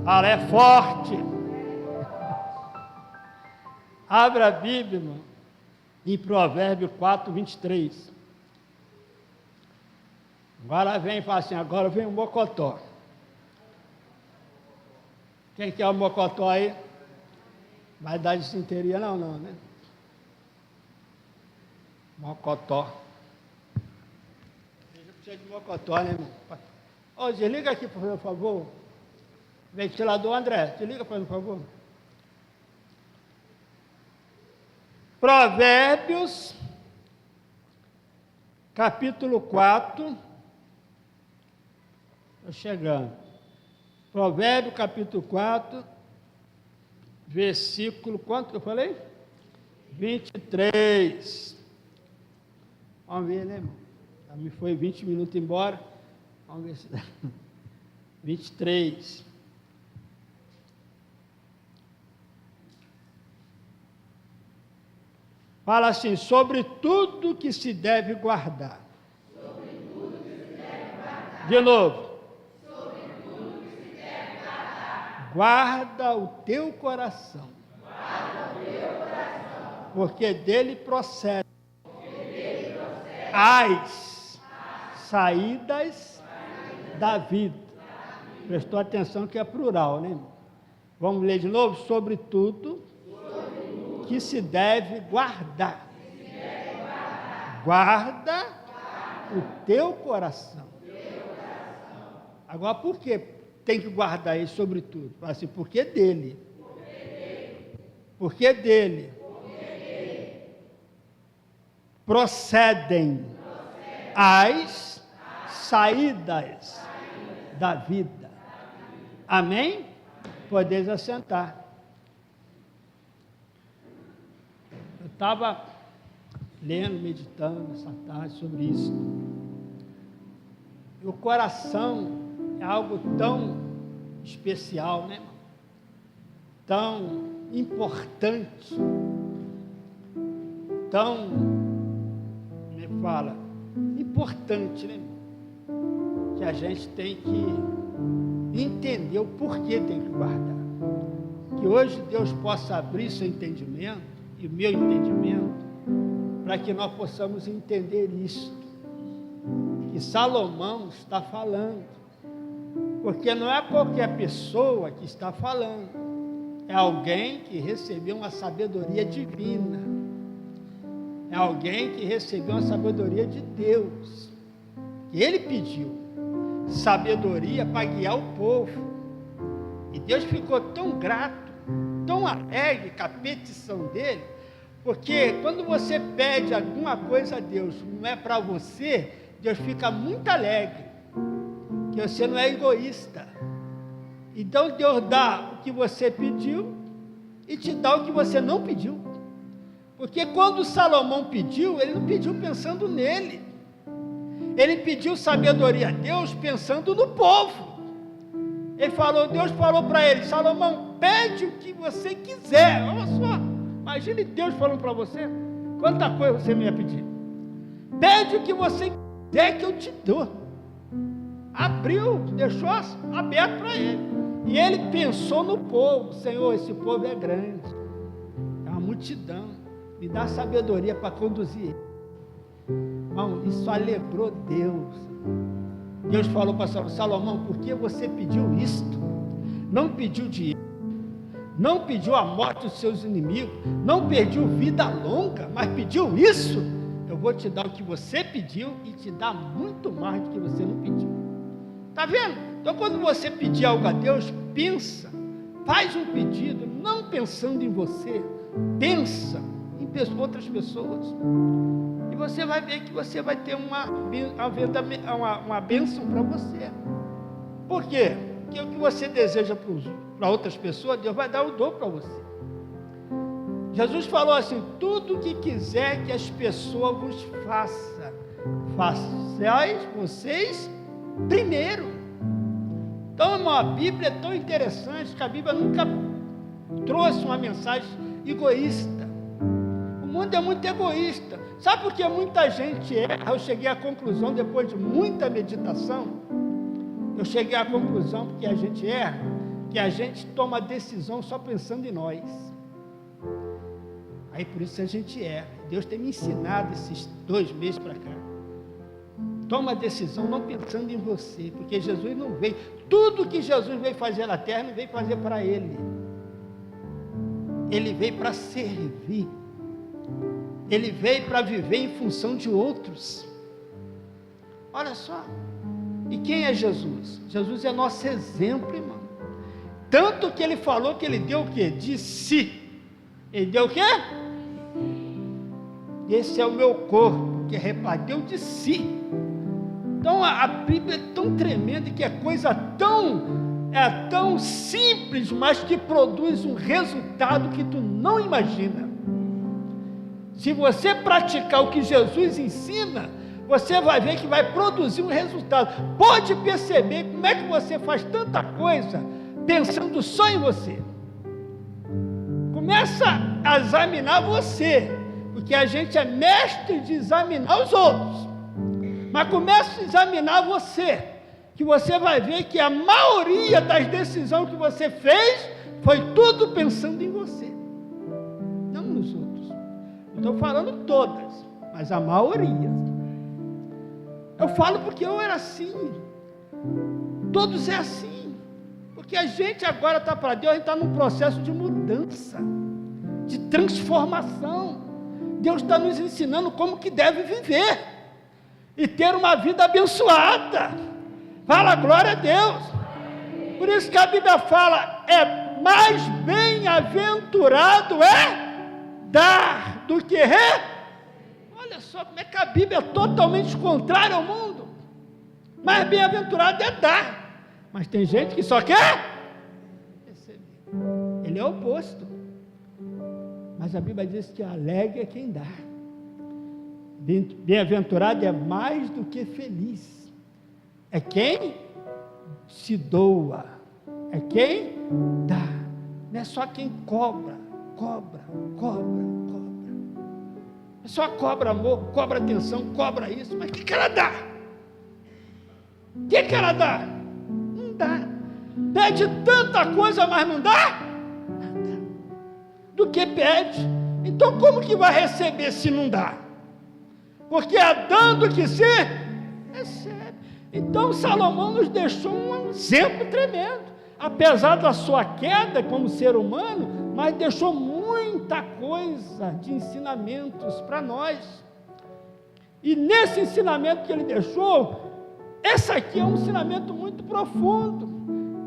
Fala, é forte. Abra a Bíblia, irmão, em Provérbios 4, 23. Agora vem e fala assim, agora vem o mocotó. Quem quer o mocotó aí? Vai dar disenteria não, né? Mocotó. Precisa de mocotó, né, irmão? Ô, desliga aqui, por favor. Ventilador, André, desliga, por favor. Provérbios, capítulo 4. Estou chegando. Provérbios, capítulo 4, versículo, quanto que eu falei? 23. Vamos ver, né, irmão? Já me foi 20 minutos embora. Vamos ver se dá. 23. Fala assim, sobre tudo que se deve guardar. Sobre tudo que se deve guardar. De novo. Sobre tudo que se deve guardar. Guarda o teu coração. Guarda o teu coração. Porque dele procede. As saídas da vida. Prestou atenção que é plural, né, irmão? Vamos ler de novo? Sobre tudo que se deve guardar. Guarda o teu coração. Agora, por que tem que guardar isso sobre tudo? Fala assim, porque dele. Porque dele. Procedem as saídas da vida. Amém? Podeis assentar. Eu estava lendo, meditando essa tarde sobre isso. E o coração é algo tão especial, né, irmão? Tão importante, tão, me fala, importante, né, irmão? Que a gente tem que entender o porquê tem que guardar. Que hoje Deus possa abrir seu entendimento e o meu entendimento, para que nós possamos entender isso que Salomão está falando, porque não é qualquer pessoa que está falando, é alguém que recebeu uma sabedoria divina, é alguém que recebeu uma sabedoria de Deus, que ele pediu sabedoria para guiar o povo, e Deus ficou tão grato, tão alegre com a petição dele, porque quando você pede alguma coisa a Deus, não é para você, Deus fica muito alegre, que você não é egoísta. Então Deus dá o que você pediu e te dá o que você não pediu. Porque quando Salomão pediu, ele não pediu pensando nele. Ele pediu sabedoria a Deus pensando no povo. Deus falou para ele, Salomão, pede o que você quiser. Olha só, imagine Deus falando para você, quanta coisa você me ia pedir. Pede o que você quiser que eu te dou. Abriu, deixou aberto para ele. E ele pensou no povo, Senhor, esse povo é grande, é uma multidão, me dá sabedoria para conduzir ele. Irmão, isso alegrou Deus. Deus falou para Salomão, por que você pediu isto? Não pediu dinheiro, não pediu a morte dos seus inimigos, não pediu vida longa, mas pediu isso. Eu vou te dar o que você pediu e te dar muito mais do que você não pediu. Está vendo? Então quando você pedir algo a Deus, pensa, faz um pedido, não pensando em você, pensa em outras pessoas. E você vai ver que você vai ter uma bênção para você. Por quê? Porque o que você deseja para outras pessoas, Deus vai dar o dom para você. Jesus falou assim, tudo o que quiser que as pessoas vos façam, façais vocês primeiro. Então, irmão, a Bíblia é tão interessante que a Bíblia nunca trouxe uma mensagem egoísta. O mundo é muito egoísta. Sabe por que muita gente erra? Eu cheguei à conclusão, depois de muita meditação, eu cheguei à conclusão porque a gente erra, que a gente toma decisão só pensando em nós. Aí por isso a gente erra. Deus tem me ensinado esses 2 meses para cá. Toma decisão não pensando em você, porque Jesus não veio. Tudo que Jesus veio fazer na terra, não veio fazer para Ele. Ele veio para servir. Ele veio para viver em função de outros. Olha só. E quem é Jesus? Jesus é nosso exemplo, irmão. Tanto que ele falou que ele deu o quê? De si. Ele deu o quê? Esse é o meu corpo, que deu de si. Então a Bíblia é tão tremenda, que é coisa tão simples, mas que produz um resultado que tu não imagina. Se você praticar o que Jesus ensina, você vai ver que vai produzir um resultado. Pode perceber como é que você faz tanta coisa pensando só em você. Começa a examinar você, porque a gente é mestre de examinar os outros. Mas começa a examinar você, que você vai ver que a maioria das decisões que você fez foi tudo pensando em você, não nos outros. Não estou falando todas, mas a maioria. Eu falo porque eu era assim. Todos é assim. Porque a gente agora está para Deus, a gente está num processo de mudança, de transformação. Deus está nos ensinando como que deve viver e ter uma vida abençoada. Fala glória a Deus. Por isso que a Bíblia fala, é mais bem-aventurado dar do que Olha só como é que a Bíblia é totalmente contrária ao mundo. Mais bem-aventurado é dar, mas tem gente que só quer receber. Ele é o oposto. Mas a Bíblia diz que alegre é quem dá. Bem-aventurado é mais do que feliz. É quem se doa. É quem dá. Não é só quem cobra. É só cobra amor, cobra atenção, cobra isso. Mas o que ela dá? O que ela dá? Não dá. Pede tanta coisa, mas não dá? Nada. Do que pede. Então como que vai receber se não dá? Porque é dando que se recebe. Então Salomão nos deixou um exemplo tremendo. Apesar da sua queda como ser humano, mas deixou muita coisa de ensinamentos para nós. E nesse ensinamento que ele deixou, esse aqui é um ensinamento muito profundo.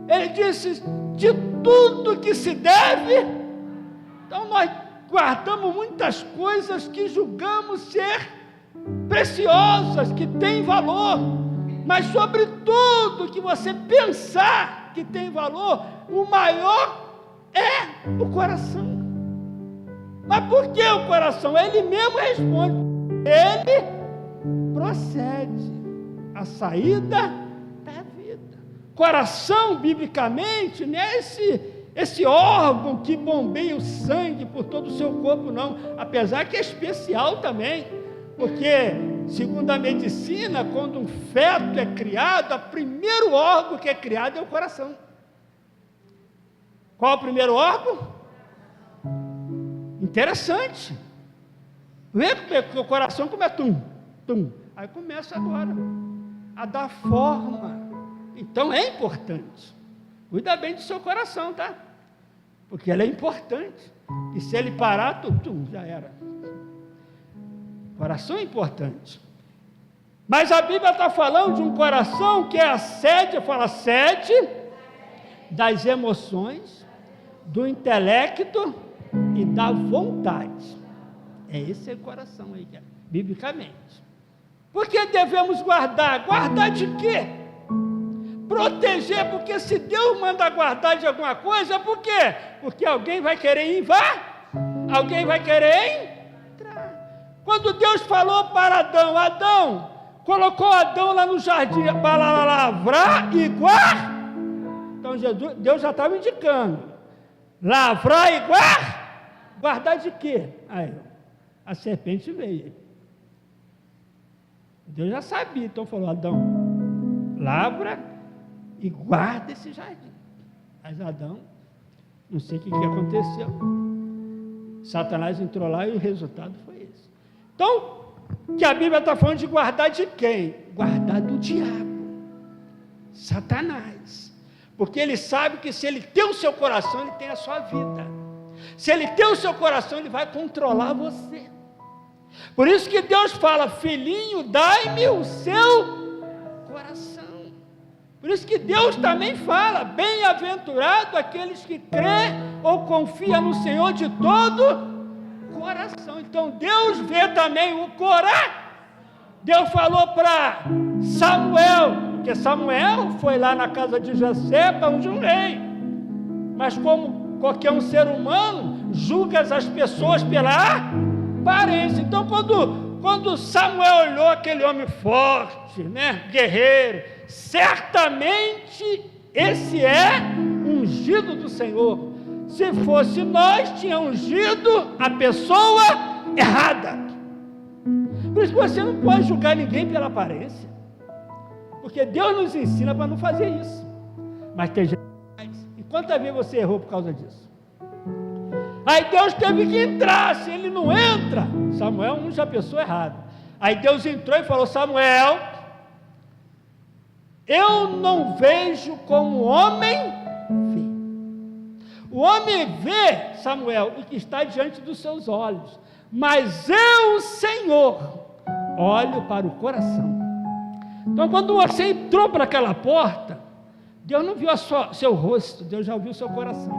Ele disse, de tudo que se deve. Então nós guardamos muitas coisas que julgamos ser preciosas, que têm valor, mas sobre tudo que você pensar que tem valor, o maior é o coração. Mas por que o coração? Ele mesmo responde, ele procede a saída da vida. Coração, biblicamente, não é esse órgão que bombeia o sangue por todo o seu corpo, não, apesar que é especial também, porque, segundo a medicina, quando um feto é criado, o primeiro órgão que é criado é o coração. Qual é o primeiro órgão? Interessante. Vê que o coração como é tum. Aí começa agora a dar forma. Então é importante. Cuida bem do seu coração, tá? Porque ele é importante. E se ele parar, já era. Coração é importante. Mas a Bíblia está falando de um coração que é a sede das emoções, do intelecto e da vontade. É esse o coração aí, biblicamente. Por que devemos guardar? Guardar de quê? Proteger, porque se Deus manda guardar de alguma coisa, por quê? Porque alguém vai querer invadir, alguém vai querer entrar. Quando Deus falou para Adão, colocou Adão lá no jardim para lavrar e guardar. Então Deus já estava indicando, lavrar e guardar de quê? Aí, a serpente veio. Deus já sabia, então falou, Adão, lavra e guarda esse jardim. Mas Adão, não sei o que aconteceu. Satanás entrou lá e o resultado foi esse. Então, que a Bíblia está falando de guardar de quem? Guardar do diabo, Satanás. Porque ele sabe que se ele tem o seu coração, ele tem a sua vida. Se ele tem o seu coração, ele vai controlar você. Por isso que Deus fala: filhinho, dai-me o seu coração. Por isso que Deus também fala: bem-aventurado aqueles que crê ou confia no Senhor de todo coração. Então Deus vê também o coração. Deus falou para Samuel, porque Samuel foi lá na casa de Jessé para ungir um rei. Mas como qualquer um ser humano, julga as pessoas pela aparência. Então quando Samuel olhou aquele homem forte, né, guerreiro, certamente esse é ungido do Senhor. Se fosse nós, tinha ungido a pessoa errada. Por isso que você não pode julgar ninguém pela aparência, porque Deus nos ensina para não fazer isso. Mas tem gente que faz. E quantas vezes você errou por causa disso? Aí Deus teve que entrar. Se ele não entra, Samuel unge a pessoa errada. Aí Deus entrou e falou: Samuel, eu não vejo como o homem vê. O homem vê, Samuel, o que está diante dos seus olhos, mas eu, Senhor, olho para o coração. Então, quando você entrou para aquela porta, Deus não viu seu rosto, Deus já viu seu coração.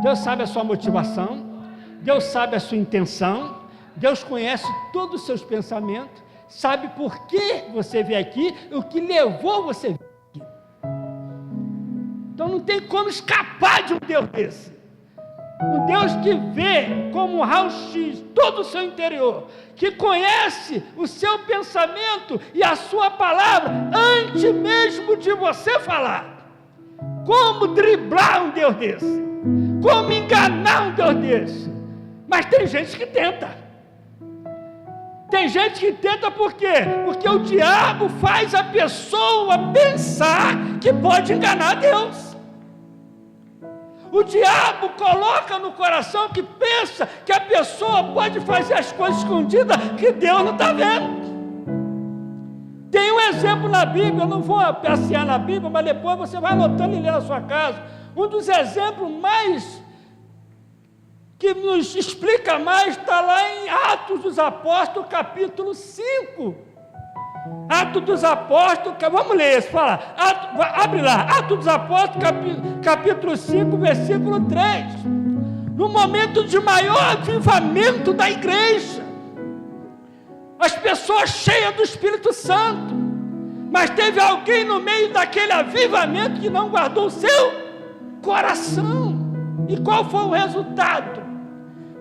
Deus sabe a sua motivação, Deus sabe a sua intenção, Deus conhece todos os seus pensamentos, sabe por que você veio aqui, o que levou você a vir aqui. Então não tem como escapar de um Deus desse. Um Deus que vê como um raio-x todo o seu interior, que conhece o seu pensamento e a sua palavra antes mesmo de você falar. Como driblar um Deus desse? Como enganar um Deus desse? Mas tem gente que tenta. Tem gente que tenta por quê? Porque o diabo faz a pessoa pensar que pode enganar Deus. O diabo coloca no coração que pensa que a pessoa pode fazer as coisas escondidas que Deus não está vendo. Tem um exemplo na Bíblia, eu não vou passear na Bíblia, mas depois você vai anotando e lê na sua casa. Um dos exemplos mais que nos explica mais está lá em Atos dos Apóstolos, capítulo 5. Atos dos Apóstolos, vamos ler isso, fala, abre lá, Atos dos Apóstolos, capítulo 5, versículo 3. No momento de maior avivamento da igreja, as pessoas cheias do Espírito Santo, mas teve alguém no meio daquele avivamento que não guardou o seu coração. E qual foi o resultado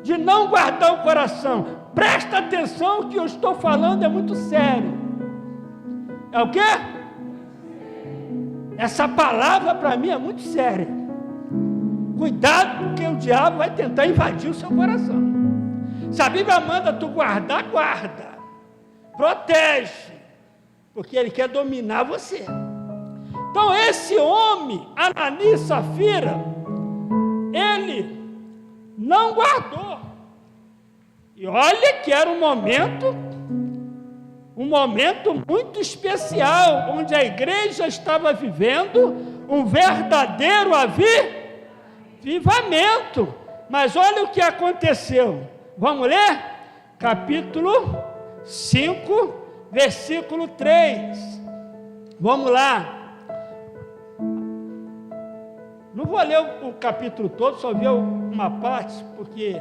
de não guardar o coração? Presta atenção, que eu estou falando é muito sério. É o quê? Essa palavra para mim é muito séria. Cuidado, porque o diabo vai tentar invadir o seu coração. Se a Bíblia manda tu guardar, guarda. Protege, porque ele quer dominar você. Então esse homem, Ananias e Safira, ele não guardou. E olha que era um momento muito especial, onde a igreja estava vivendo um verdadeiro avivamento. Mas olha o que aconteceu. Vamos ler? Capítulo 5, versículo 3. Vamos lá. Não vou ler o capítulo todo, só ver uma parte, porque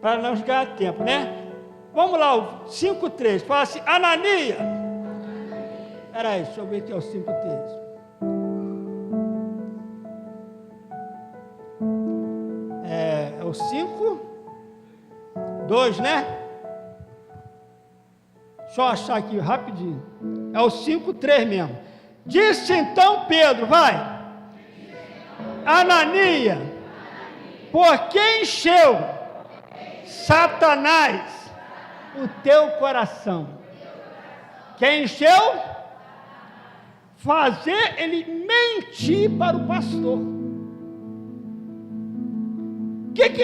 para não ganhar tempo, né? Vamos lá, o 5,3, fala assim, Ananias. Espera aí, deixa eu ver aqui, o 5,3. É o 5,2, né? Deixa eu achar aqui rapidinho. É o 5,3 mesmo. Disse então Pedro, vai. Ananias, por que encheu Satanás o teu coração? Quem encheu? Fazer ele mentir para o pastor.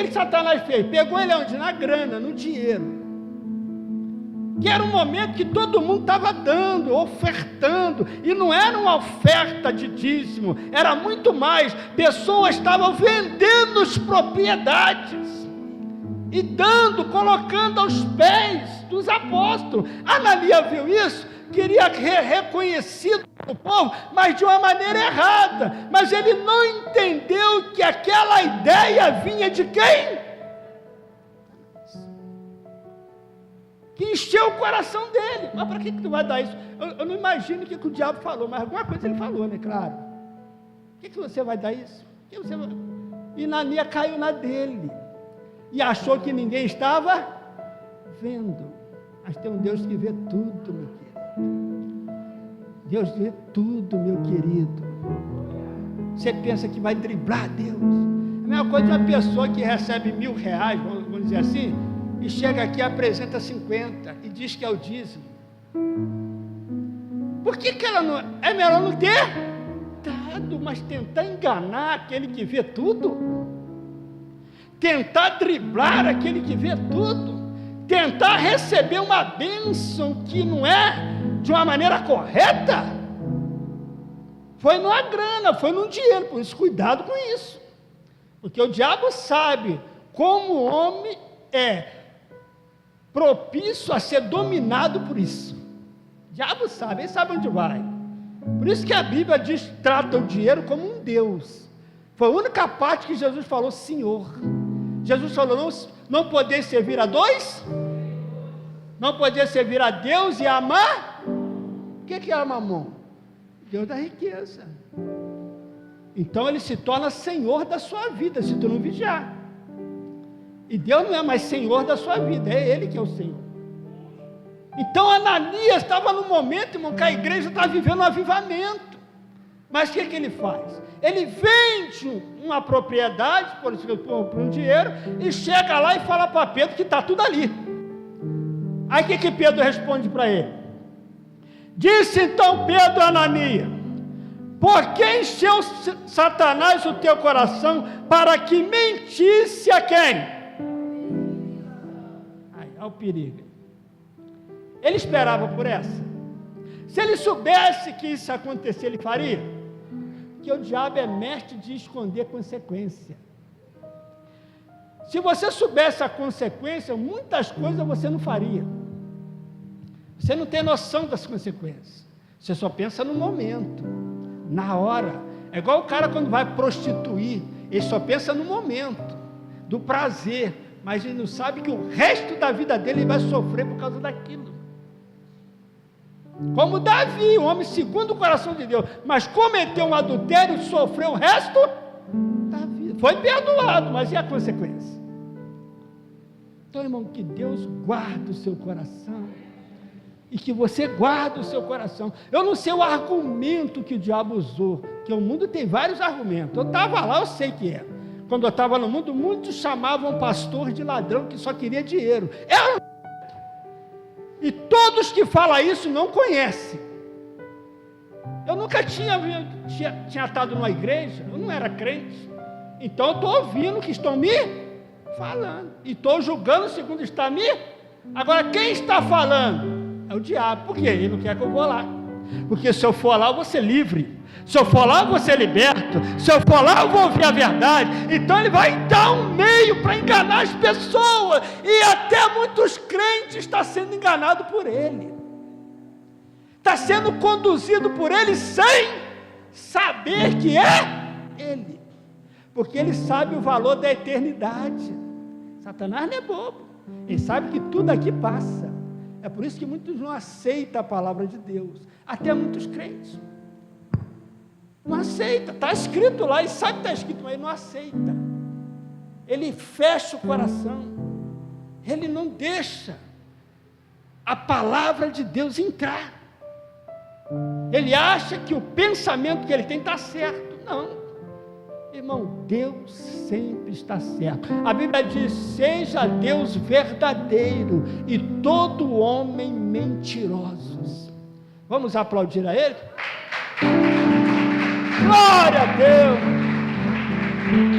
que Satanás fez? Pegou ele onde? Na grana, no dinheiro. Que era um momento que todo mundo estava dando, ofertando, e não era uma oferta de dízimo, era muito mais. Pessoas estavam vendendo as propriedades e dando, colocando aos pés dos apóstolos. Ananias viu isso, queria ser reconhecido pelo povo, mas de uma maneira errada. Mas ele não entendeu que aquela ideia vinha de quem? Que encheu o coração dele. Mas para que tu vai dar isso? Eu não imagino o que o diabo falou, mas alguma coisa ele falou, né? Claro. Por que você vai dar isso? Que você vai... E Ananias caiu na dele. E achou que ninguém estava vendo. Mas tem um Deus que vê tudo, meu querido. Deus vê tudo, meu querido. Você pensa que vai driblar Deus? É a mesma coisa de uma pessoa que recebe R$1.000, vamos dizer assim, e chega aqui e apresenta 50 e diz que é o dízimo. Por que ela não... É melhor não ter dado, mas tentar enganar aquele que vê tudo, tentar driblar aquele que vê tudo, tentar receber uma bênção que não é de uma maneira correta, foi numa grana, foi num dinheiro. Por isso, cuidado com isso, porque o diabo sabe como o homem é propício a ser dominado por isso. O diabo sabe, ele sabe onde vai. Por isso que a Bíblia diz, trata o dinheiro como um Deus. Foi a única parte que Jesus falou Senhor. Jesus falou, não poder servir a dois, não poder servir a Deus e amar. O que é Mamon? Deus da riqueza. Então ele se torna Senhor da sua vida, se tu não vigiar. E Deus não é mais Senhor da sua vida, é Ele que é o Senhor. Então Ananias estava no momento, irmão, que a igreja está vivendo um avivamento. Mas o que ele faz? Ele vende uma propriedade, por um dinheiro, e chega lá e fala para Pedro que está tudo ali. Aí o que Pedro responde para ele? Disse então Pedro a Ananias: por que encheu Satanás o teu coração para que mentisse a quem? Olha o perigo. Ele esperava por essa. Se ele soubesse que isso ia acontecer, ele faria? Porque o diabo é mestre de esconder consequência. Se você soubesse a consequência, muitas coisas você não faria. Você não tem noção das consequências. Você só pensa no momento, na hora. É igual o cara quando vai prostituir, ele só pensa no momento, do prazer. Mas ele não sabe que o resto da vida dele ele vai sofrer por causa daquilo. Como Davi, um homem segundo o coração de Deus, mas cometeu um adultério, sofreu o resto da vida. Foi perdoado, mas e a consequência? Então, irmão, que Deus guarde o seu coração, e que você guarde o seu coração. Eu não sei o argumento que o diabo usou, que o mundo tem vários argumentos. Eu estava lá, eu sei que é. Quando eu estava no mundo, muitos chamavam pastor de ladrão que só queria dinheiro. E todos que falam isso não conhecem. Eu nunca tinha estado numa igreja, eu não era crente. Então eu estou ouvindo que estão me falando. E estou julgando segundo está me. Agora quem está falando? É o diabo. Por quê? Ele não quer que eu vou lá. Porque se eu for lá, eu vou ser livre. Se eu for lá, eu vou ser liberto. Se eu for lá, eu vou ouvir a verdade. Então ele vai dar um meio para enganar as pessoas. E até muitos crentes estão sendo enganados por ele. Está sendo conduzido por ele sem saber que é ele. Porque ele sabe o valor da eternidade. Satanás não é bobo. Ele sabe que tudo aqui passa. É por isso que muitos não aceitam a palavra de Deus. Até muitos crentes. Não aceita, está escrito lá, ele sabe que está escrito, mas ele não aceita. Ele fecha o coração, ele não deixa a palavra de Deus entrar. Ele acha que o pensamento que ele tem está certo. Não, irmão, Deus sempre está certo. A Bíblia diz: seja Deus verdadeiro e todo homem mentirosos. Vamos aplaudir a Ele? Glória a Deus!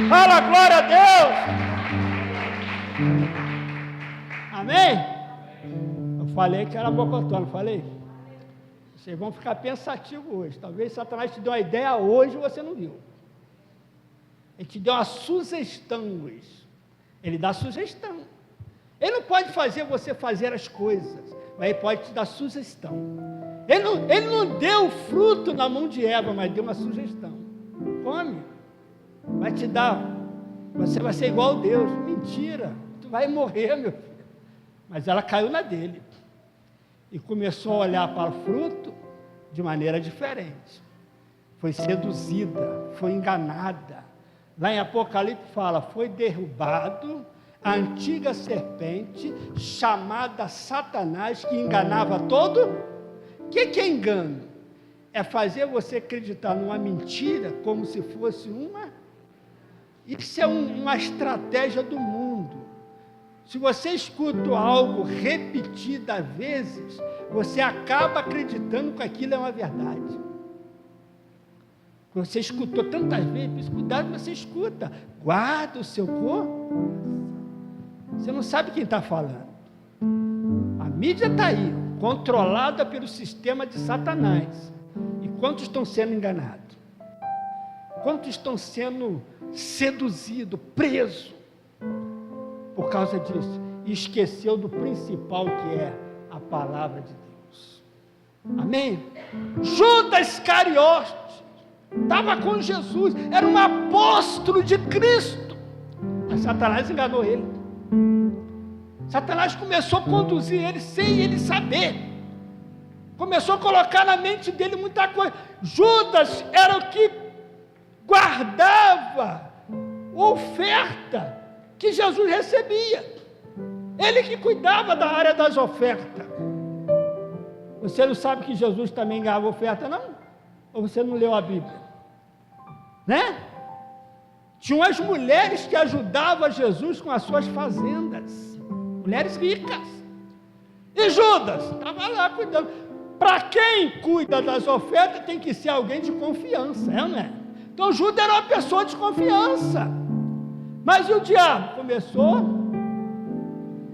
Fala, glória a Deus! Amém? Eu falei que era bocotó, não falei? Vocês vão ficar pensativos hoje. Talvez Satanás te dê uma ideia hoje e você não viu. Ele te deu uma sugestão hoje. Ele dá sugestão. Ele não pode fazer você fazer as coisas, mas ele pode te dar sugestão. Ele não deu fruto na mão de Eva, mas deu uma sugestão. Come. Vai te dar. Você vai ser igual a Deus. Mentira. Tu vai morrer, meu filho. Mas ela caiu na dele. E começou a olhar para o fruto de maneira diferente. Foi seduzida, foi enganada. Lá em Apocalipse fala, foi derrubado a antiga serpente, chamada Satanás, que enganava todo. O que é engano? É fazer você acreditar numa mentira, como se fosse uma. Isso é uma estratégia do mundo. Se você escuta algo repetidas vezes, você acaba acreditando que aquilo é uma verdade. Você escutou tantas vezes, por isso, cuidado que você escuta. Guarda o seu corpo. Você não sabe quem está falando. A mídia está aí, controlada pelo sistema de Satanás. E quantos estão sendo enganados? Quantos estão sendo seduzidos, presos? Por causa disso, e esqueceu do principal, que é a palavra de Deus. Amém? Judas Iscariote estava com Jesus, era um apóstolo de Cristo, mas Satanás enganou ele. Satanás começou a conduzir ele sem ele saber, começou a colocar na mente dele muita coisa. Judas era o que guardava oferta que Jesus recebia, ele que cuidava da área das ofertas. Você não sabe que Jesus também ganhava oferta, não? Ou você não leu a Bíblia? Né? Tinham as mulheres que ajudavam Jesus com as suas fazendas, mulheres ricas, e Judas estava lá cuidando. Para quem cuida das ofertas tem que ser alguém de confiança, não é? Então Judas era uma pessoa de confiança. Mas o diabo começou,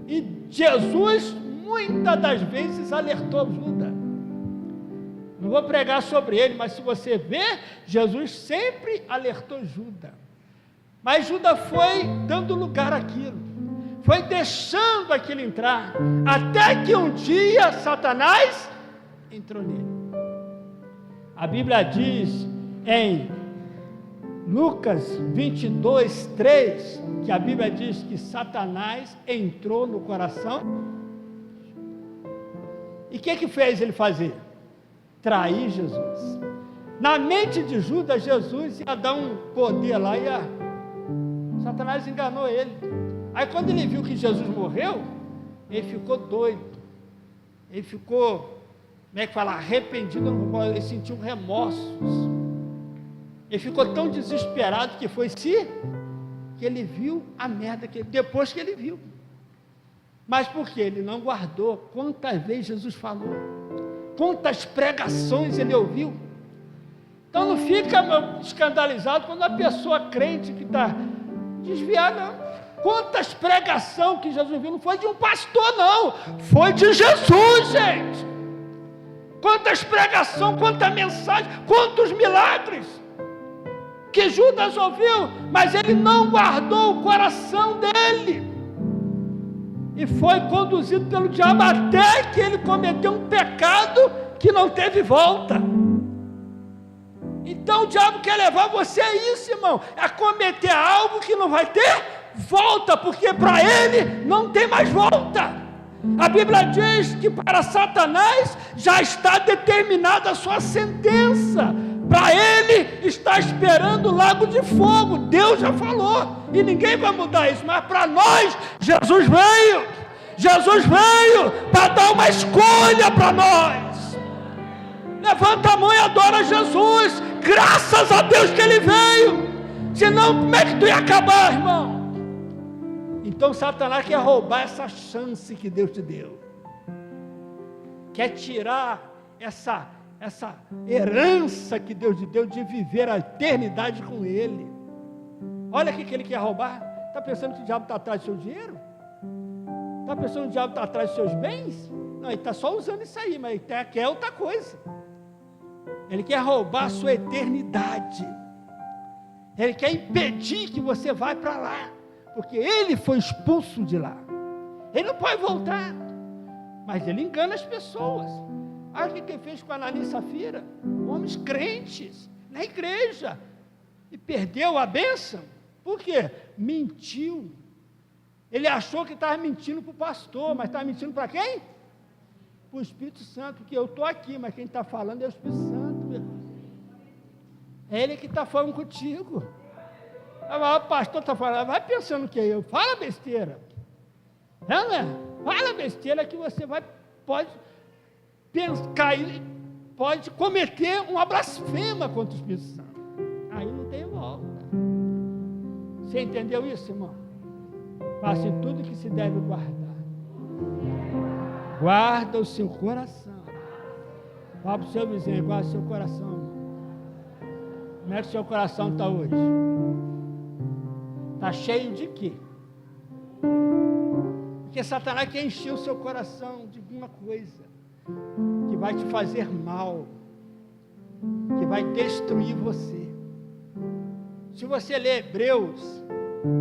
e Jesus muitas das vezes alertou Judas. Não vou pregar sobre ele, mas se você ver, Jesus sempre alertou Judas. Mas Judas foi dando lugar àquilo, foi deixando aquilo entrar, até que um dia Satanás entrou nele. A Bíblia diz em Lucas 22, 3, que a Bíblia diz que Satanás entrou no coração. E o que fez ele fazer? Trair Jesus. Na mente de Judas, Jesus ia dar um poder lá, Satanás enganou ele. Aí quando ele viu que Jesus morreu, ele ficou doido. Ele ficou, como é que fala, arrependido, ele sentiu remorsos. Ele ficou tão desesperado que que ele viu a merda depois que ele viu. Mas por quê? Ele não guardou. Quantas vezes Jesus falou? Quantas pregações ele ouviu? Então não fica escandalizado quando a pessoa crente que está desviada, não. Quantas pregações que Jesus viu? Não foi de um pastor, não. Foi de Jesus, gente. Quantas pregações, quanta mensagem, quantos milagres que Judas ouviu, mas ele não guardou o coração dele, e foi conduzido pelo diabo até que ele cometeu um pecado que não teve volta. Então o diabo quer levar você a isso, irmão, a cometer algo que não vai ter volta, porque para ele não tem mais volta. A Bíblia diz que para Satanás já está determinada a sua sentença. Para ele está esperando o lago de fogo. Deus já falou e ninguém vai mudar isso. Mas para nós, Jesus veio para dar uma escolha para nós. Levanta a mão e adora Jesus. Graças a Deus que ele veio. Senão como é que tu ia acabar, irmão? Então Satanás quer roubar essa chance que Deus te deu, quer tirar essa herança que Deus te deu de viver a eternidade com Ele. Olha o que ele quer roubar. Está pensando que o diabo está atrás do seu dinheiro? Está pensando que o diabo está atrás dos seus bens? Não, ele está só usando isso aí, mas ele quer outra coisa. Ele quer roubar a sua eternidade. Ele quer impedir que você vá para lá, porque ele foi expulso de lá. Ele não pode voltar, mas ele engana as pessoas. Olha o que ele fez com Ananias e Safira, homens crentes, na igreja, e perdeu a bênção. Por quê? Mentiu. Ele achou que estava mentindo para o pastor, mas estava mentindo para quem? Para o Espírito Santo, porque eu estou aqui, mas quem está falando é o Espírito Santo, meu irmão. É ele que está falando contigo. O pastor está falando, vai pensando que eu fala besteira. Não é? Fala besteira que você pode cometer uma blasfema contra o Espírito Santo. Aí não tem volta. Você entendeu isso, irmão? Faça tudo que se deve guardar. Guarda o seu coração. Fala para o seu vizinho, guarda o seu coração, irmão. Como é que o seu coração está hoje? Está cheio de quê? Porque Satanás quer encher o seu coração de alguma coisa que vai te fazer mal, que vai destruir você. Se você ler Hebreus,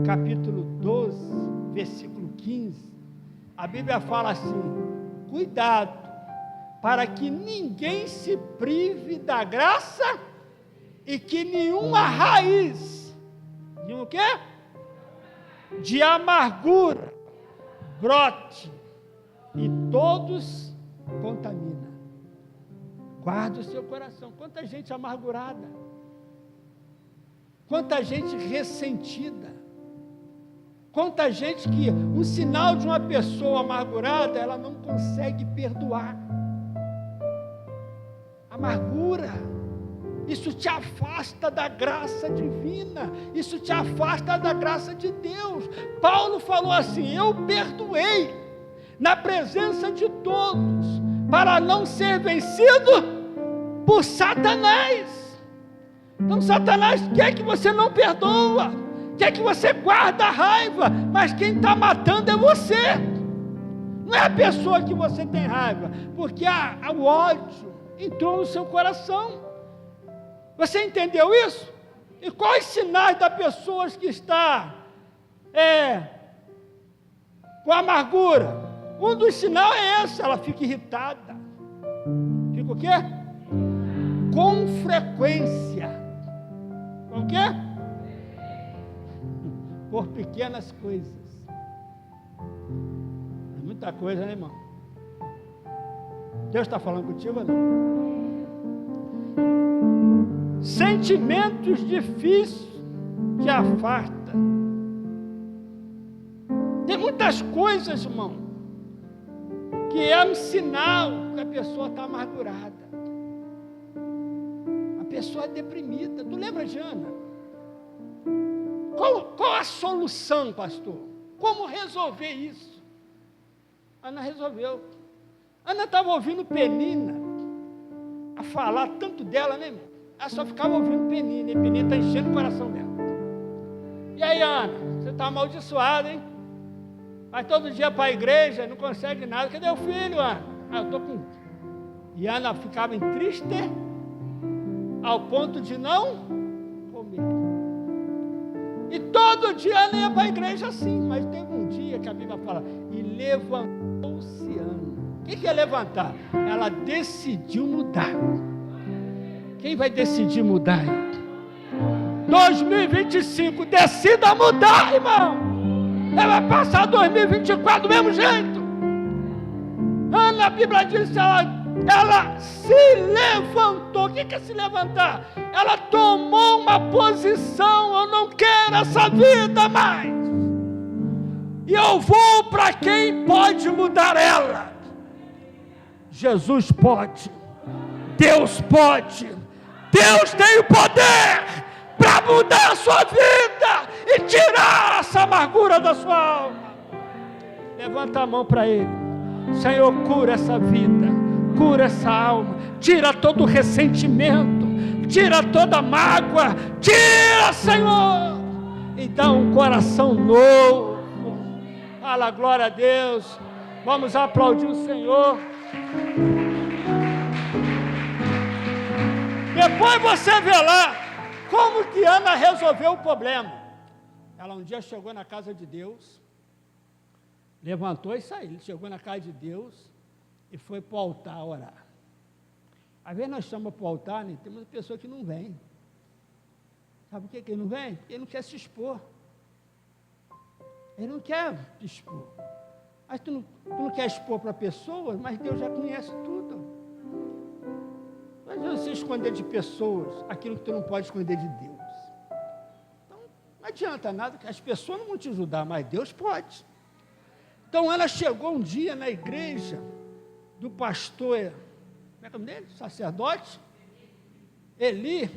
capítulo 12, versículo 15, a Bíblia fala assim: cuidado, para que ninguém se prive da graça e que nenhuma raiz, de o quê? De amargura brote e todos contamina. Guarde o seu coração. Quanta gente amargurada, quanta gente ressentida, quanta gente que um sinal de uma pessoa amargurada, ela não consegue perdoar. Amargura, isso te afasta da graça divina, isso te afasta da graça de Deus. Paulo falou assim: eu perdoei na presença de todos, para não ser vencido por Satanás. Então Satanás quer que você não perdoa, quer que você guarda a raiva, mas quem está matando é você, não é a pessoa que você tem raiva, porque o ódio entrou no seu coração. Você entendeu isso? E quais sinais da pessoa que está com amargura? Um dos sinais é esse: ela fica irritada. Fica o quê? Com frequência. Com o quê? Por pequenas coisas. É muita coisa, né, irmão? Deus está falando contigo ou não? Sentimentos difíceis te afastam. Tem muitas coisas, irmão, que é um sinal que a pessoa está amargurada. A pessoa é deprimida. Tu lembra de Ana? Qual a solução, pastor? Como resolver isso? Ana resolveu. Ana estava ouvindo Penina a falar tanto dela, né, irmão? Ela só ficava ouvindo Penina, e Penina está enchendo o coração dela. E aí, Ana, você está amaldiçoada, hein? Vai todo dia para a igreja, não consegue nada. Cadê o filho, Ana? Eu estou com... E Ana ficava triste ao ponto de não comer. E todo dia Ana ia para a igreja assim, mas teve um dia que a Bíblia fala, e levantou-se Ana. O que é levantar? Ela decidiu mudar. Quem vai decidir mudar? 2025, decida mudar, irmão. Ela vai passar 2024 do mesmo jeito. Ana, a Bíblia diz, ela se levantou. O que é se levantar? Ela tomou uma posição: eu não quero essa vida mais, e eu vou para quem pode mudar ela. Jesus pode, Deus pode, Deus tem o poder para mudar a sua vida e tirar essa amargura da sua alma. Levanta a mão para Ele. Senhor, cura essa vida, cura essa alma, tira todo o ressentimento, tira toda a mágoa, tira, Senhor, e dá um coração novo, Fala, glória a Deus. Vamos aplaudir o Senhor. Depois você vê lá como que Ana resolveu o problema. Ela um dia chegou na casa de Deus, levantou e saiu, chegou na casa de Deus e foi para o altar orar. Às vezes nós chamamos para o altar, né? Tem uma pessoa que não vem. Sabe por que ele não vem? Porque ele não quer se expor. Ele não quer te expor. Mas tu não quer expor para a pessoa, mas Deus já conhece tudo. Não adianta você esconder de pessoas aquilo que tu não pode esconder de Deus. Então, não adianta nada, as pessoas não vão te ajudar, mas Deus pode. Então, ela chegou um dia na igreja do pastor, como é que é o nome dele? Sacerdote? Eli,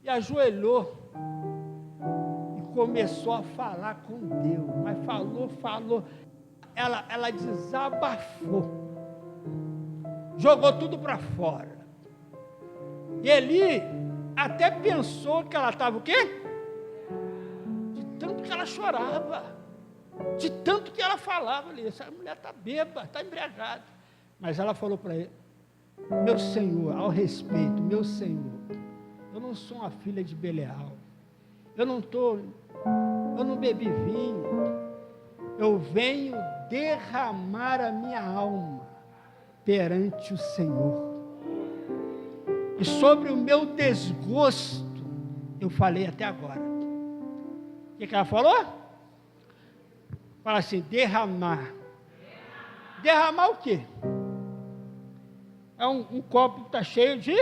e ajoelhou e começou a falar com Deus, mas falou, ela desabafou, jogou tudo para fora. E Eli até pensou que ela estava o quê? De tanto que ela chorava, de tanto que ela falava ali, essa mulher está bêbada, está embriagada. Mas ela falou para ele: meu Senhor, ao respeito, meu Senhor, eu não sou uma filha de Belial, eu não bebi vinho, eu venho derramar a minha alma perante o Senhor. E sobre o meu desgosto, eu falei até agora. O que ela falou? Fala assim, derramar. Derramar o quê? É um copo que está cheio de...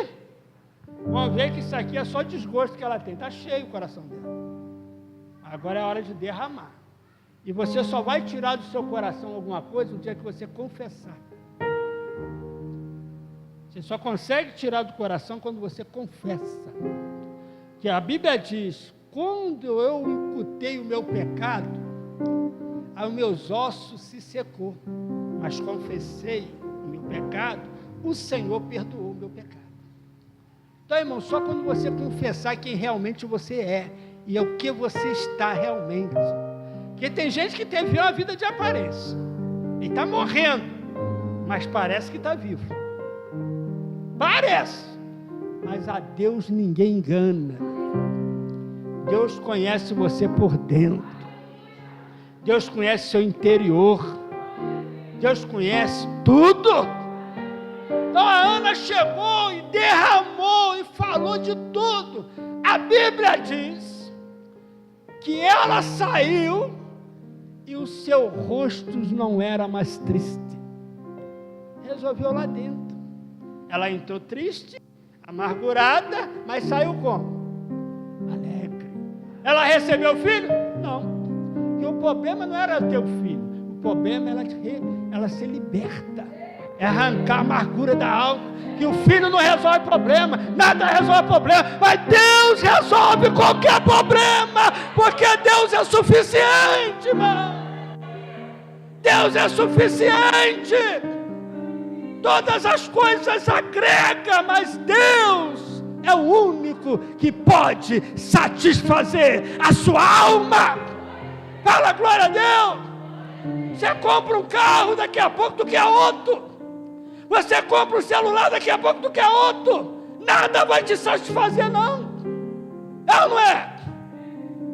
Vamos ver que isso aqui é só desgosto que ela tem. Está cheio o coração dela. Agora é a hora de derramar. E você só vai tirar do seu coração alguma coisa no dia que você confessar. Você só consegue tirar do coração quando você confessa. Que a Bíblia diz, quando eu incutei o meu pecado, os meus ossos se secou, mas confessei o meu pecado, o Senhor perdoou o meu pecado. Então, irmão, só quando você confessar quem realmente você é, e é o que você está realmente. Porque tem gente que teve uma vida de aparência, e está morrendo, mas parece que está vivo. Parece, mas a Deus ninguém engana. Deus conhece você por dentro. Deus conhece seu interior. Deus conhece tudo. Então a Ana chegou e derramou e falou de tudo. A Bíblia diz que ela saiu e o seu rosto não era mais triste. Resolveu lá dentro. Ela entrou triste, amargurada, mas saiu como? Alegre. Ela recebeu o filho? Não. Porque o problema não era ter o filho. O problema é ela se liberta. É arrancar a amargura da alma. Que o filho não resolve problema. Nada resolve problema. Mas Deus resolve qualquer problema. Porque Deus é suficiente, irmão. Deus é suficiente. Todas as coisas agregam, mas Deus é o único que pode satisfazer a sua alma. Fala glória a Deus. Você compra um carro, daqui a pouco tu quer outro. Você compra um celular, daqui a pouco tu quer outro. Nada vai te satisfazer, não. É ou não é?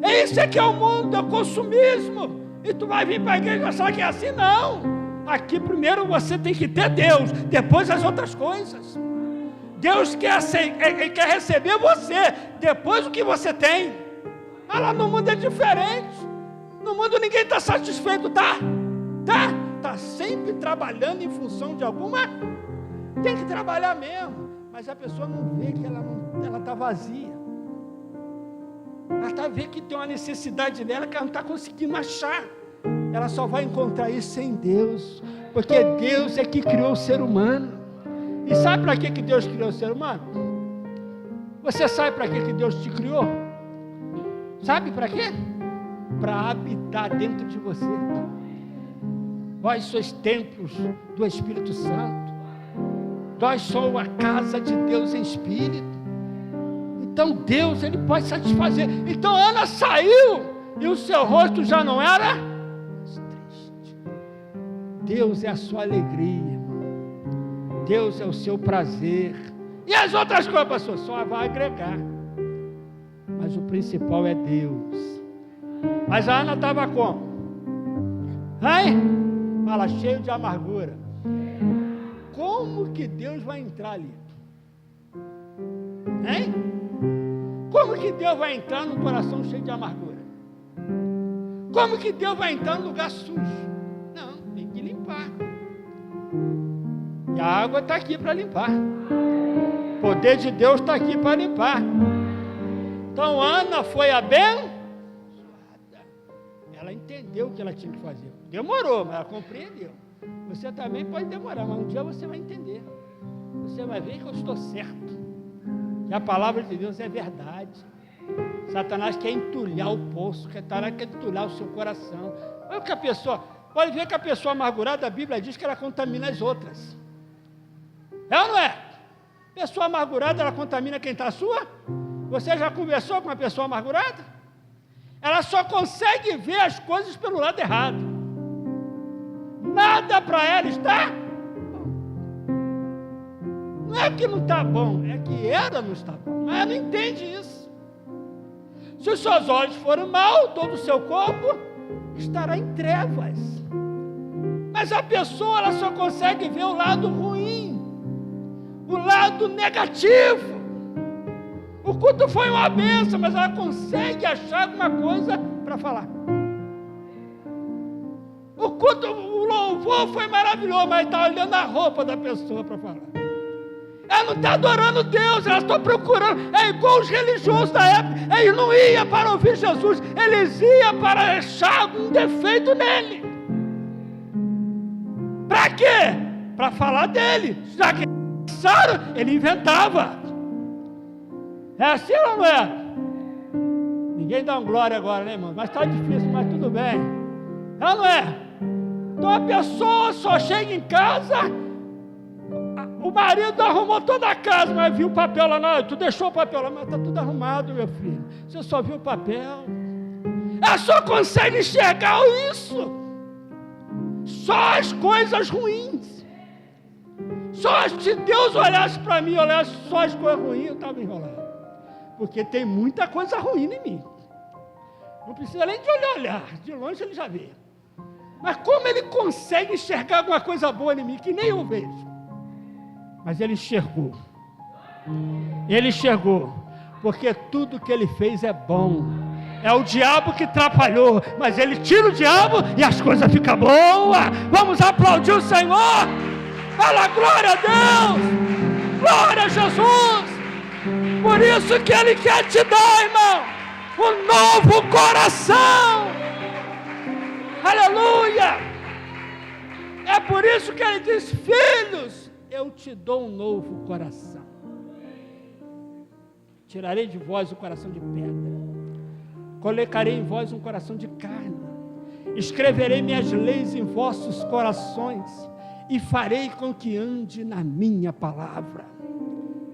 É isso que é o mundo, é o consumismo. E tu vai vir para a igreja e achar que é assim, não. Aqui primeiro você tem que ter Deus, depois as outras coisas. Deus quer receber você, depois o que você tem. Ah, lá no mundo é diferente. No mundo ninguém está satisfeito, tá? Está sempre trabalhando em função de alguma. Tem que trabalhar mesmo, mas a pessoa não vê que ela está vazia. Ela está vendo que tem uma necessidade dela que ela não está conseguindo achar. Ela só vai encontrar isso em Deus, porque Deus é que criou o ser humano. E sabe para que Deus criou o ser humano? Você sabe para que Deus te criou? Sabe para quê? Para habitar dentro de você. Vós sois templos do Espírito Santo. Nós somos a casa de Deus em Espírito. Então Deus, Ele pode satisfazer. Então Ana saiu e o seu rosto já não era Deus é a sua alegria, irmão. Deus é o seu prazer. E as outras coisas, pastor, só vai agregar. Mas o principal é Deus. Mas a Ana estava como? Hein? Fala, cheio de amargura. Como que Deus vai entrar ali? Hein? Como que Deus vai entrar num coração cheio de amargura? Como que Deus vai entrar num lugar sujo? Não, tem que limpar. E a água está aqui para limpar. O poder de Deus está aqui para limpar. Então Ana foi abençoada. Ela entendeu o que ela tinha que fazer. Demorou, mas ela compreendeu. Você também pode demorar, mas um dia você vai entender. Você vai ver que eu estou certo. Que a palavra de Deus é verdade. Satanás quer entulhar o poço, Satanás quer entulhar o seu coração. Olha que a pessoa, pode ver que a pessoa amargurada, a Bíblia diz que ela contamina as outras. É ou não é? Pessoa amargurada, ela contamina quem está sua? Você já conversou com uma pessoa amargurada? Ela só consegue ver as coisas pelo lado errado. Nada para ela está bom. Não é que não está bom, é que ela não está bom. Mas ela não entende isso. Se os seus olhos forem mal, todo o seu corpo estará em trevas. Mas a pessoa, ela só consegue ver o lado ruim, o lado negativo. O culto foi uma bênção, mas ela consegue achar alguma coisa para falar. O culto, o louvor foi maravilhoso, mas está olhando a roupa da pessoa para falar. Ela não está adorando Deus, ela está procurando. É igual os religiosos da época. Eles não iam para ouvir Jesus, eles iam para achar algum defeito nele. Para quê? Para falar dele. Já que ele inventava. É assim ou não é? Ninguém dá um glória agora, né, irmão? Mas está difícil, mas tudo bem. É ou não é? Então a pessoa só chega em casa, o marido arrumou toda a casa, mas viu o papel lá, não, tu deixou o papel lá, mas está tudo arrumado, meu filho. Você só viu o papel. Ela só consegue enxergar isso. Só as coisas ruins. Só se Deus olhasse para mim, olhasse só as coisas ruins, eu estava enrolado. Porque tem muita coisa ruim em mim. Não precisa nem de olhar, de longe ele já vê. Mas como ele consegue enxergar alguma coisa boa em mim, que nem eu vejo? Mas ele enxergou. Ele enxergou. Porque tudo que ele fez é bom. É o diabo que atrapalhou, mas ele tira o diabo e as coisas ficam boas. Vamos aplaudir o Senhor. Fala glória a Deus. Glória a Jesus. Por isso que Ele quer te dar, irmão, um novo coração. Aleluia. É por isso que Ele diz: filhos, eu te dou um novo coração. Tirarei de vós o coração de pedra, colocarei em vós um coração de carne, escreverei minhas leis em vossos corações e farei com que ande na minha palavra.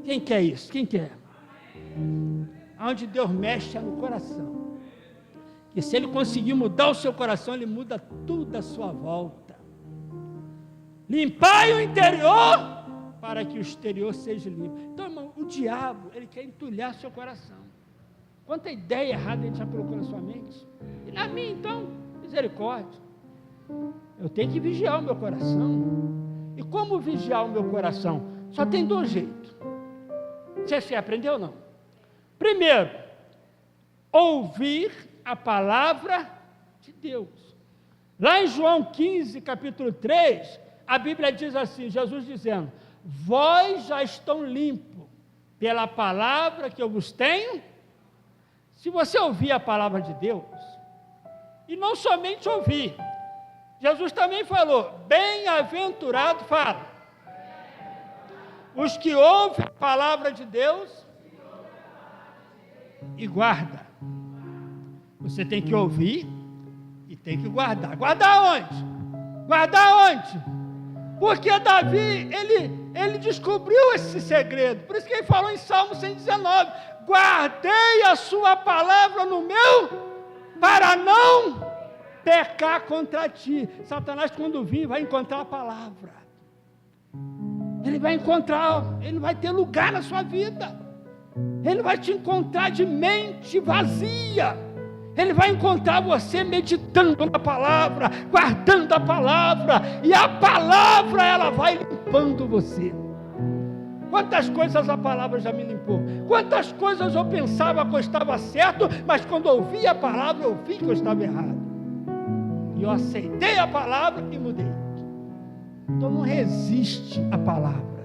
Quem quer isso? Quem quer? Onde Deus mexe é no coração. E se Ele conseguir mudar o seu coração, Ele muda tudo à sua volta. Limpai o interior para que o exterior seja limpo. Então, irmão, o diabo, ele quer entulhar seu coração. Quanta ideia errada ele já colocou na sua mente. E na minha, então, misericórdia. Eu tenho que vigiar o meu coração. E como vigiar o meu coração? Só tem dois jeitos. Você aprendeu ou não? Primeiro, ouvir a palavra de Deus. Lá em João 15, capítulo 3, a Bíblia diz assim, Jesus dizendo: vós já estão limpos pela palavra que eu vos tenho. Se você ouvir a palavra de Deus, e não somente ouvir, Jesus também falou: bem-aventurado, fala, os que ouvem a palavra de Deus e guarda. Você tem que ouvir e tem que guardar. Guardar onde? Guardar onde? Porque Davi, ele descobriu esse segredo. Por isso que ele falou em Salmo 119: guardei a sua palavra no meu, para não pecar contra ti. Satanás, quando vir, vai encontrar a palavra. Ele vai encontrar, ele não vai ter lugar na sua vida. Ele vai te encontrar de mente vazia. Ele vai encontrar você meditando na palavra, guardando a palavra, e a palavra, ela vai limpando você. Quantas coisas a palavra já me limpou? Quantas coisas eu pensava que eu estava certo, mas quando eu ouvi a palavra, eu vi que eu estava errado. E eu aceitei a palavra e mudei. Então não resiste à palavra.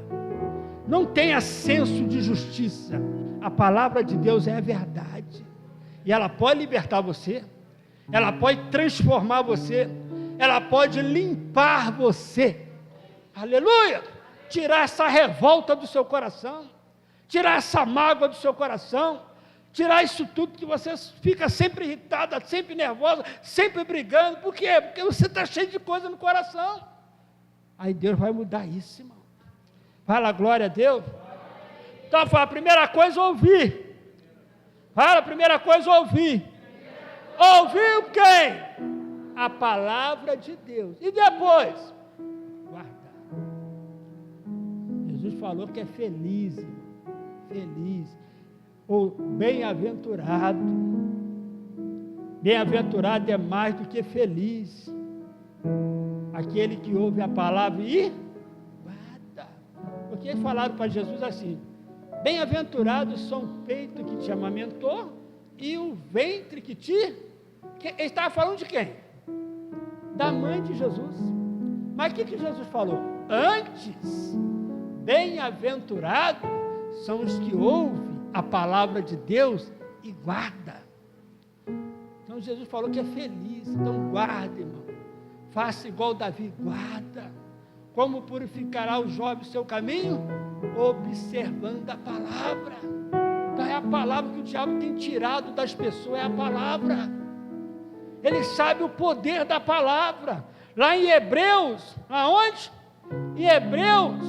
Não tenha senso de justiça. A palavra de Deus é a verdade. E ela pode libertar você. Ela pode transformar você. Ela pode limpar você. Aleluia! Tirar essa revolta do seu coração. Tirar essa mágoa do seu coração. Tirar isso tudo que você fica sempre irritada, sempre nervosa, sempre brigando. Por quê? Porque você está cheio de coisa no coração. Aí Deus vai mudar isso, irmão. Fala, glória a Deus. Então, fala, a primeira coisa, ouvir. Fala, a primeira coisa, ouvir. Ouvir quem? A palavra de Deus. E depois? Guardar. Jesus falou que é feliz, irmão. Feliz. Ou bem-aventurado. Bem-aventurado é mais do que feliz. Aquele que ouve a palavra e guarda. Porque eles falaram para Jesus assim: bem-aventurados são o peito que te amamentou e o ventre que te... Ele estava falando de quem? Da mãe de Jesus. Mas o que Jesus falou? Antes, bem-aventurados são os que ouvem a palavra de Deus e guarda. Então Jesus falou que é feliz. Então guarda, irmão. Faça igual Davi, guarda. Como purificará o jovem o seu caminho? Observando a palavra. Então é a palavra que o diabo tem tirado das pessoas, é a palavra. Ele sabe o poder da palavra. Lá em Hebreus, aonde? Em Hebreus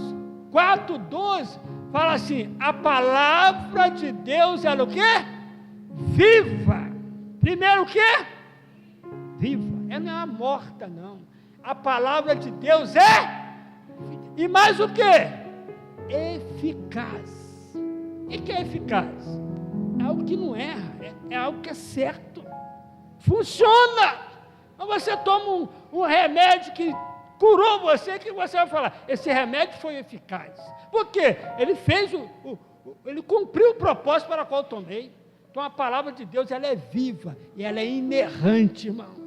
4:12, fala assim: a palavra de Deus é o quê? Viva. Primeiro o quê? Viva. Ela não é uma morta, não. A palavra de Deus é... E mais o quê? Eficaz. O que é eficaz? É algo que não erra, é algo que é certo. Funciona. Então você toma um remédio que curou você, que você vai falar, esse remédio foi eficaz. Por quê? Ele fez ele cumpriu o propósito para o qual eu tomei. Então a palavra de Deus, ela é viva e ela é inerrante, irmão.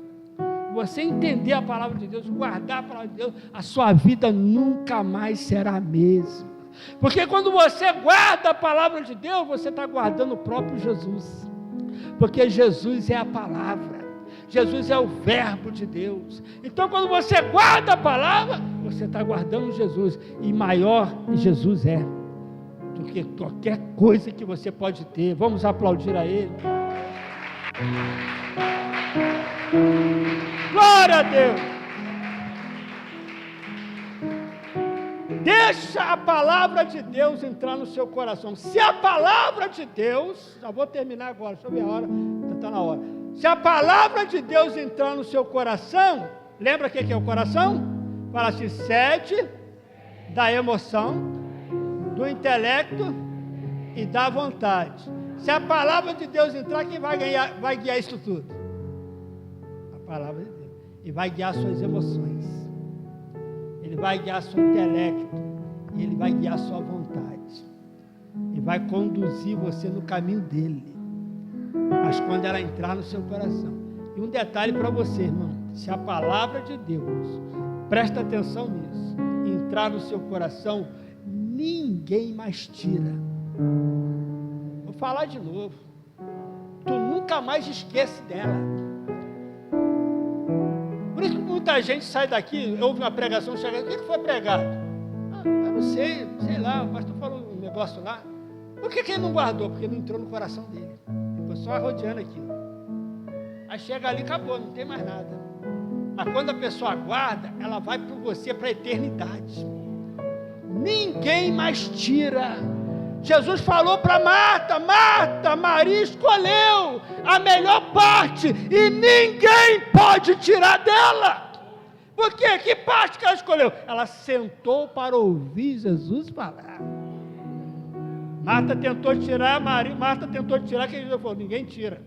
Você entender a palavra de Deus, guardar a palavra de Deus, a sua vida nunca mais será a mesma. Porque quando você guarda a palavra de Deus, você está guardando o próprio Jesus. Porque Jesus é a palavra. Jesus é o verbo de Deus. Então quando você guarda a palavra, você está guardando Jesus. E maior Jesus é do que qualquer coisa que você pode ter. Vamos aplaudir a Ele. Glória a Deus. Deixa a palavra de Deus entrar no seu coração. Se a palavra de Deus, já vou terminar agora, deixa eu ver a hora, já está na hora. Se a palavra de Deus entrar no seu coração, lembra o que é o coração? Fala assim: sede da emoção, do intelecto e da vontade. Se a palavra de Deus entrar, quem vai guiar isso tudo? A palavra de Deus. E vai guiar suas emoções. Ele vai guiar seu intelecto. E Ele vai guiar sua vontade. E vai conduzir você no caminho dEle. Mas quando ela entrar no seu coração. E um detalhe para você, irmão. Se a palavra de Deus, presta atenção nisso, entrar no seu coração, ninguém mais tira. Vou falar de novo. Tu nunca mais esquece dela. Por isso que muita gente sai daqui, ouve uma pregação, chega, o que foi pregado? Eu não sei lá, o pastor falou um negócio lá. Por que ele não guardou? Porque não entrou no coração dele. Ficou só rodeando aquilo. Aí chega ali, acabou, não tem mais nada. Mas quando a pessoa guarda, ela vai por você para a eternidade. Ninguém mais tira. Jesus falou para Marta: Marta, Maria escolheu a melhor parte e ninguém pode tirar dela. Por quê? Que parte que ela escolheu? Ela sentou para ouvir Jesus falar. Marta tentou tirar, Marta tentou tirar, que Jesus falou: ninguém tira.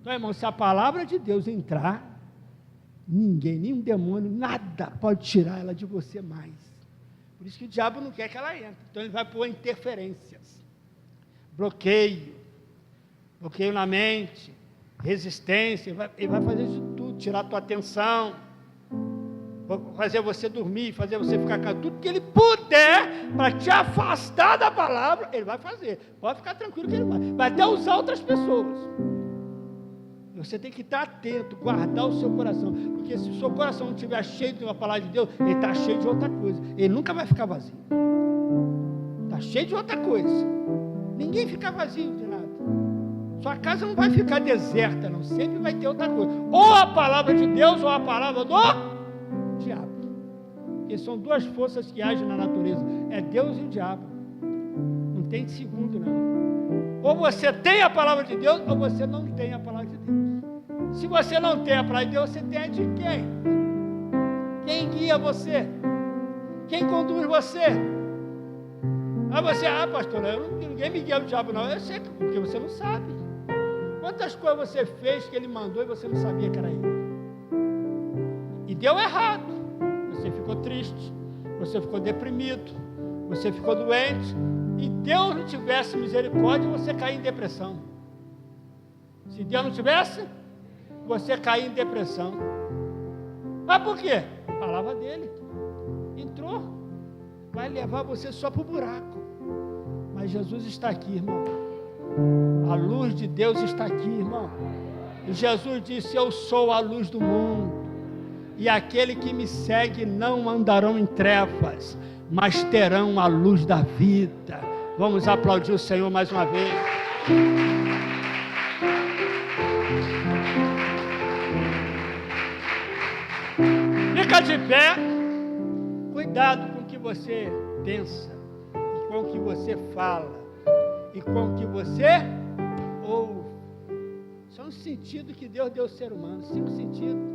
Então, irmão, se a palavra de Deus entrar, ninguém, nenhum demônio, nada pode tirar ela de você mais. Por isso que o diabo não quer que ela entre. Então ele vai pôr interferências, bloqueio na mente, resistência, ele vai fazer de tudo, tirar a tua atenção, fazer você dormir, fazer você ficar calmo, tudo que ele puder para te afastar da palavra, ele vai fazer. Pode ficar tranquilo que ele vai até usar outras pessoas. Você tem que estar atento, guardar o seu coração, porque se o seu coração não estiver cheio de uma palavra de Deus, ele está cheio de outra coisa, ele nunca vai ficar vazio, está cheio de outra coisa. Ninguém fica vazio de nada, sua casa não vai ficar deserta, não, sempre vai ter outra coisa, ou a palavra de Deus, ou a palavra do diabo, porque são duas forças que agem na natureza, é Deus e o diabo, não tem segundo não. Ou você tem a palavra de Deus, ou você não tem a palavra de Deus. Se você não tem a palavra de Deus, você tem a de quem? Quem guia você? Quem conduz você? Você, pastor, ninguém me guia o diabo não. Eu sei, porque você não sabe. Quantas coisas você fez que ele mandou e você não sabia que era ele? E deu errado. Você ficou triste, você ficou deprimido, você ficou doente, e Deus não tivesse misericórdia, você caía em depressão. Se Deus não tivesse, você caía em depressão. Mas por quê? A palavra dele entrou, vai levar você só para o buraco. Mas Jesus está aqui, irmão. A luz de Deus está aqui, irmão. E Jesus disse: eu sou a luz do mundo, e aquele que me segue não andarão em trevas, mas terão a luz da vida. Vamos aplaudir o Senhor mais uma vez. Fica de pé. Cuidado com o que você pensa, e com o que você fala, e com o que você ouve. São os sentidos que Deus deu ao ser humano, 5 sentidos.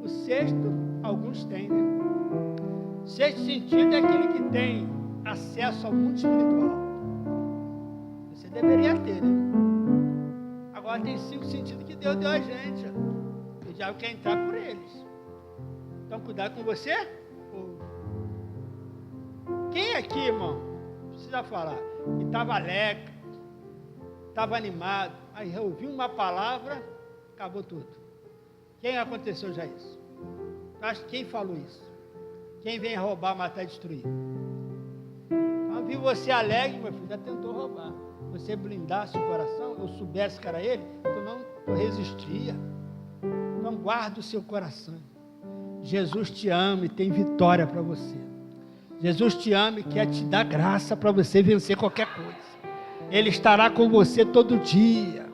O sexto, alguns têm, né? O sexto sentido é aquele que tem acesso ao mundo espiritual. Você deveria ter, né? Agora tem 5 sentidos que Deus deu a gente. O diabo quer entrar por eles. Então cuidado com você. Quem aqui, irmão, precisa falar, que estava alegre, estava animado, aí ouviu uma palavra, acabou tudo. Quem aconteceu já isso? Acho que quem falou isso? Quem vem roubar, matar e destruir? Eu vi você alegre, meu filho, já tentou roubar. Você blindasse o coração, eu soubesse que era ele, eu resistia. Então guarda o seu coração. Jesus te ama e tem vitória para você. Jesus te ama e quer te dar graça para você vencer qualquer coisa. Ele estará com você todo dia,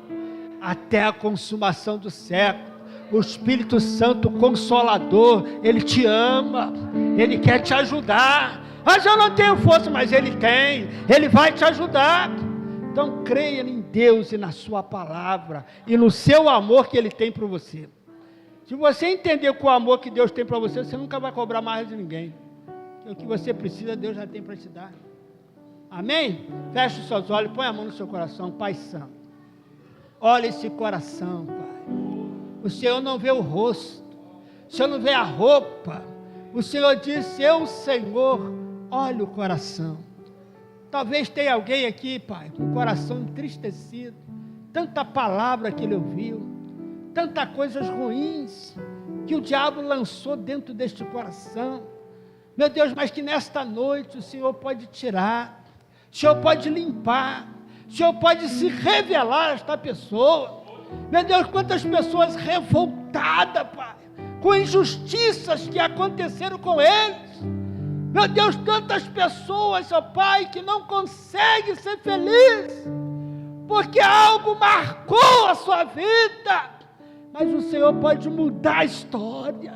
até a consumação do século. O Espírito Santo Consolador, Ele te ama, Ele quer te ajudar. Mas eu não tenho força, mas Ele tem, Ele vai te ajudar. Então creia em Deus e na sua palavra, e no seu amor que Ele tem para você. Se você entender com o amor que Deus tem para você, você nunca vai cobrar mais de ninguém. O que você precisa, Deus já tem para te dar. Amém? Feche os seus olhos, põe a mão no seu coração, Pai Santo. Olha esse coração, Pai. O Senhor não vê o rosto, o Senhor não vê a roupa. O Senhor disse: eu, Senhor, olha o coração. Talvez tenha alguém aqui, Pai, com o coração entristecido, tanta palavra que ele ouviu, tantas coisas ruins que o diabo lançou dentro deste coração. Meu Deus, mas que nesta noite o Senhor pode tirar, o Senhor pode limpar, o Senhor pode se revelar a esta pessoa. Meu Deus, quantas pessoas revoltadas, Pai, com injustiças que aconteceram com eles. Meu Deus, tantas pessoas, ó Pai, que não conseguem ser felizes, porque algo marcou a sua vida. Mas o Senhor pode mudar a história,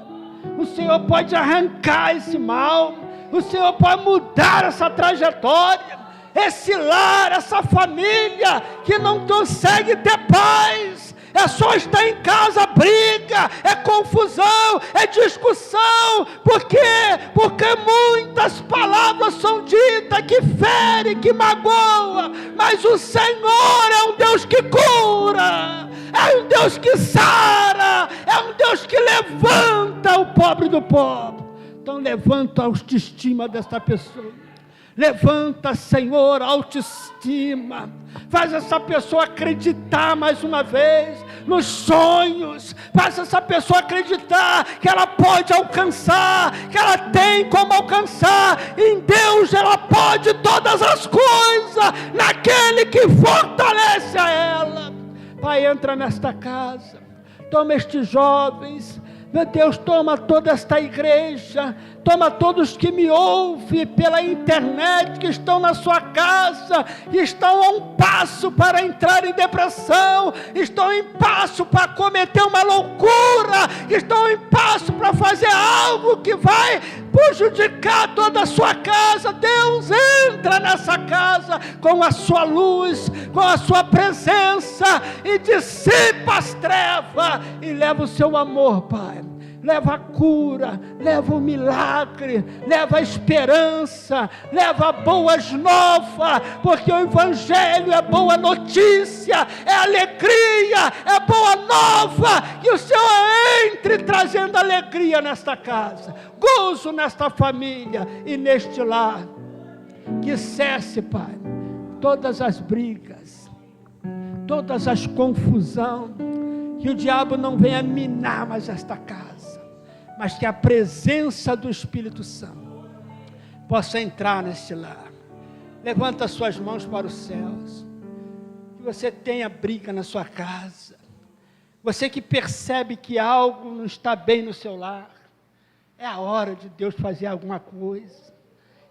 o Senhor pode arrancar esse mal, o Senhor pode mudar essa trajetória. esse lar, essa família que não consegue ter paz. É só estar em casa, briga, é confusão, é discussão. Por quê? Porque muitas palavras são ditas que ferem, que magoam. Mas o Senhor é um Deus que cura, é um Deus que sara, é um Deus que levanta o pobre do pobre. Então levanta a autoestima desta pessoa. Levanta, Senhor, a autoestima. Faz essa pessoa acreditar mais uma vez nos sonhos. Faz essa pessoa acreditar que ela pode alcançar, que ela tem como alcançar. Em Deus ela pode todas as coisas, naquele que fortalece a ela. Pai, entra nesta casa. Toma estes jovens. Meu Deus, toma toda esta igreja, toma todos que me ouvem pela internet, que estão na sua casa, que estão a um passo para entrar em depressão, estão a um passo para cometer uma loucura, estão a um passo para fazer algo que vai prejudicar toda a sua casa. Deus, entra nessa casa com a sua luz, com a sua presença, e dissipa as trevas, e leva o seu amor, Pai. Leva a cura, leva o milagre, leva a esperança, leva boas novas, porque o Evangelho é boa notícia, é alegria, é boa nova. Que o Senhor entre trazendo alegria nesta casa, gozo nesta família e neste lar. Que cesse, Pai, todas as brigas, todas as confusões, que o diabo não venha minar mais esta casa, mas que a presença do Espírito Santo possa entrar neste lar. Levanta suas mãos para os céus. Que você tenha briga na sua casa. Você que percebe que algo não está bem no seu lar, é a hora de Deus fazer alguma coisa.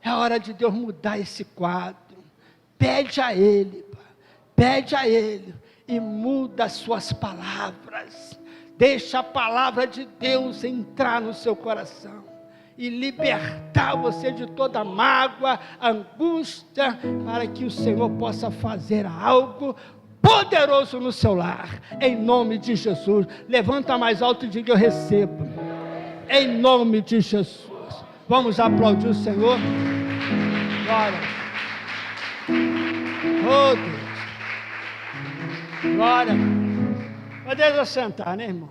É a hora de Deus mudar esse quadro. Pede a Ele, pede a Ele, e muda as suas palavras. Deixa a palavra de Deus entrar no seu coração e libertar você de toda mágoa, angústia, para que o Senhor possa fazer algo poderoso no seu lar, em nome de Jesus. Levanta mais alto e diga: eu recebo, em nome de Jesus. Vamos aplaudir o Senhor. Glória. Oh Deus. Glória. Pode assentar, né, irmão?